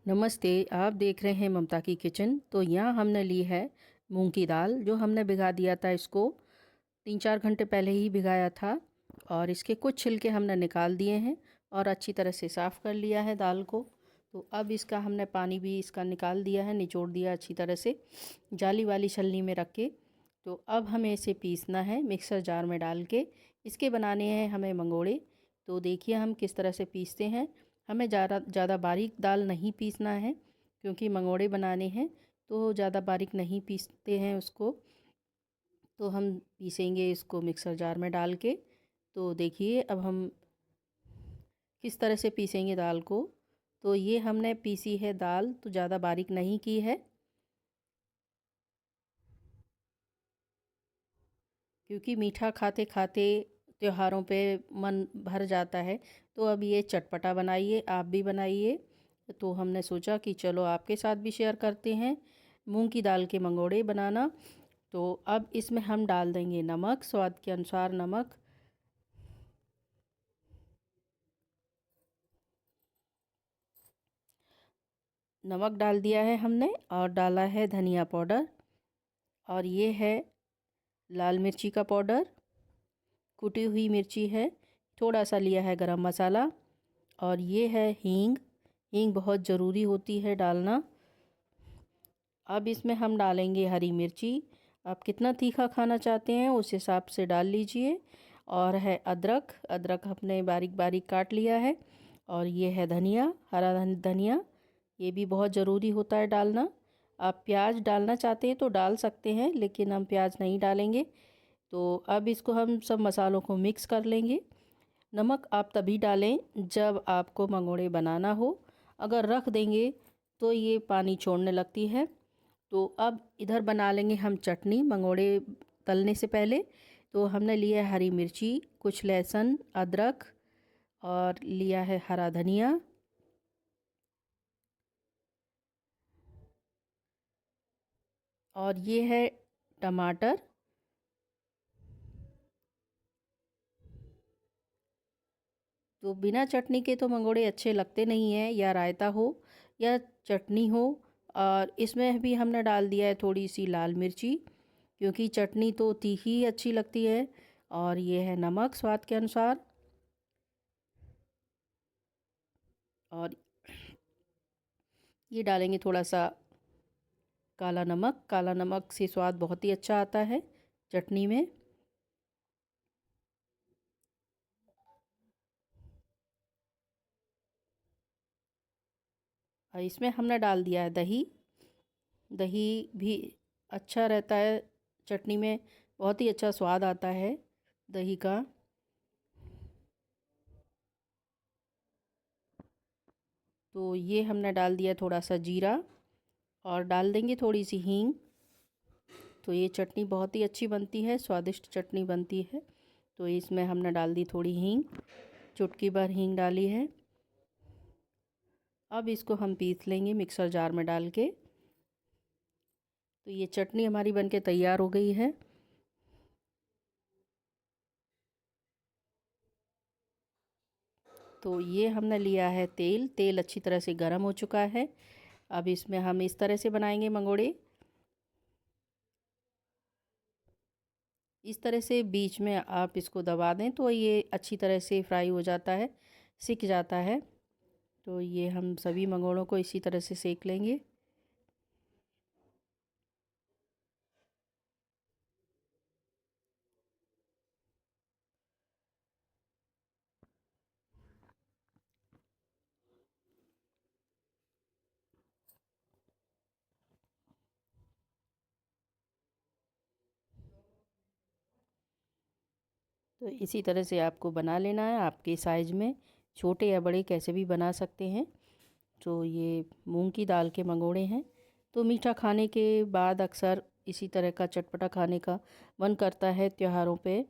नमस्ते, आप देख रहे हैं ममता की किचन। तो यहाँ हमने ली है मूंग की दाल, जो हमने भिगा दिया था। इसको 3-4 घंटे पहले ही भिगाया था और इसके कुछ छिलके हमने निकाल दिए हैं और अच्छी तरह से साफ़ कर लिया है दाल को। तो अब इसका हमने पानी भी इसका निकाल दिया है, निचोड़ दिया अच्छी तरह से जाली वाली छलनी में रख के। तो अब हमें इसे पीसना है मिक्सर जार में डाल के। इसके बनाने हैं हमें मंगोड़े। तो देखिए हम किस तरह से पीसते हैं। हमें ज़्यादा बारीक दाल नहीं पीसना है, क्योंकि मंगोड़े बनाने हैं तो ज़्यादा बारीक नहीं पीसते हैं उसको। तो हम पीसेंगे इसको मिक्सर जार में डाल के। तो देखिए अब हम किस तरह से पीसेंगे दाल को। तो ये हमने पीसी है दाल, तो ज़्यादा बारीक नहीं की है, क्योंकि मीठा खाते खाते त्योहारों पे मन भर जाता है। तो अब ये चटपटा बनाइए, आप भी बनाइए। तो हमने सोचा कि चलो आपके साथ भी शेयर करते हैं मूंग की दाल के मंगोड़े बनाना। तो अब इसमें हम डाल देंगे नमक, स्वाद के अनुसार नमक। नमक डाल दिया है हमने और डाला है धनिया पाउडर, और ये है लाल मिर्ची का पाउडर, कुटी हुई मिर्ची है, थोड़ा सा लिया है गरम मसाला, और ये है हींग। हींग बहुत ज़रूरी होती है डालना। अब इसमें हम डालेंगे हरी मिर्ची। आप कितना तीखा खाना चाहते हैं उस हिसाब से डाल लीजिए। और है अदरक, अदरक हमने बारीक बारीक काट लिया है। और ये है धनिया, हरा धनिया, ये भी बहुत ज़रूरी होता है डालना। आप प्याज डालना चाहते हैं तो डाल सकते हैं, लेकिन हम प्याज नहीं डालेंगे। तो अब इसको हम सब मसालों को मिक्स कर लेंगे। नमक आप तभी डालें जब आपको मंगोड़े बनाना हो, अगर रख देंगे तो ये पानी छोड़ने लगती है। तो अब इधर बना लेंगे हम चटनी मंगोड़े तलने से पहले। तो हमने लिया है हरी मिर्ची, कुछ लहसुन, अदरक, और लिया है हरा धनिया, और ये है टमाटर। तो बिना चटनी के तो मंगोड़े अच्छे लगते नहीं हैं, या रायता हो या चटनी हो। और इसमें भी हमने डाल दिया है थोड़ी सी लाल मिर्ची, क्योंकि चटनी तो तीखी अच्छी लगती है। और ये है नमक स्वाद के अनुसार। और ये डालेंगे थोड़ा सा काला नमक। काला नमक से स्वाद बहुत ही अच्छा आता है चटनी में। और इसमें हमने डाल दिया है दही। दही भी अच्छा रहता है चटनी में, बहुत ही अच्छा स्वाद आता है दही का। तो ये हमने डाल दिया थोड़ा सा जीरा, और डाल देंगे थोड़ी सी हींग। तो ये चटनी बहुत ही अच्छी बनती है, स्वादिष्ट चटनी बनती है। तो इसमें हमने डाल दी थोड़ी हींग, चुटकी भर हींग डाली है। अब इसको हम पीस लेंगे मिक्सर जार में डाल के। तो ये चटनी हमारी बनके तैयार हो गई है। तो ये हमने लिया है तेल। तेल अच्छी तरह से गर्म हो चुका है। अब इसमें हम इस तरह से बनाएंगे मंगोड़े। इस तरह से बीच में आप इसको दबा दें तो ये अच्छी तरह से फ्राई हो जाता है, सिक जाता है। तो ये हम सभी मंगोड़ों को इसी तरह से सेक लेंगे। तो इसी तरह से आपको बना लेना है, आपके साइज़ में, छोटे या बड़े कैसे भी बना सकते हैं। तो ये मूंग की दाल के मंगोड़े हैं। तो मीठा खाने के बाद अक्सर इसी तरह का चटपटा खाने का मन करता है त्योहारों पे।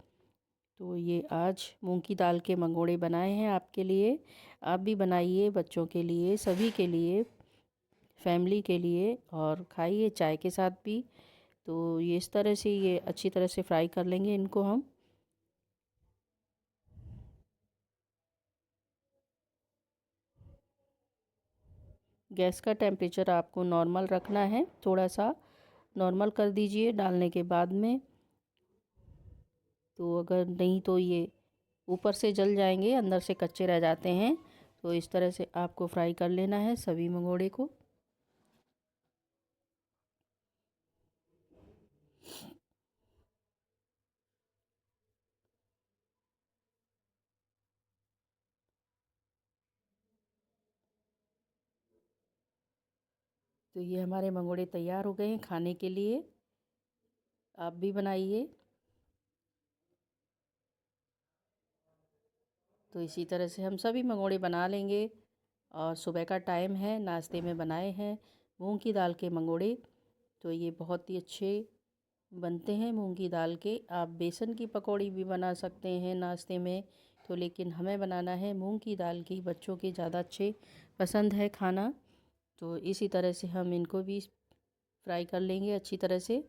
तो ये आज मूंग की दाल के मंगोड़े बनाए हैं आपके लिए। आप भी बनाइए, बच्चों के लिए, सभी के लिए, फैमिली के लिए, और खाइए चाय के साथ भी। तो ये इस तरह से ये अच्छी तरह से फ्राई कर लेंगे इनको हम। गैस का टेम्परेचर आपको नॉर्मल रखना है, थोड़ा सा नॉर्मल कर दीजिए डालने के बाद में। तो अगर नहीं तो ये ऊपर से जल जाएंगे, अंदर से कच्चे रह जाते हैं। तो इस तरह से आपको फ्राई कर लेना है सभी मंगोड़े को। तो ये हमारे मंगोड़े तैयार हो गए हैं खाने के लिए। आप भी बनाइए। तो इसी तरह से हम सभी मंगोड़े बना लेंगे। और सुबह का टाइम है, नाश्ते में बनाए हैं मूंग की दाल के मंगोड़े। तो ये बहुत ही अच्छे बनते हैं मूंग की दाल के। आप बेसन की पकौड़ी भी बना सकते हैं नाश्ते में। तो लेकिन हमें बनाना है मूंग की दाल की, बच्चों के ज़्यादा अच्छे पसंद है खाना। तो इसी तरह से हम इनको भी फ्राई कर लेंगे अच्छी तरह से।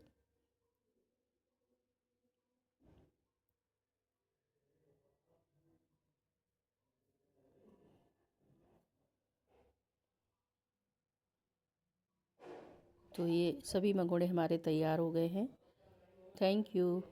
तो ये सभी मंगोड़े हमारे तैयार हो गए हैं। Thank you.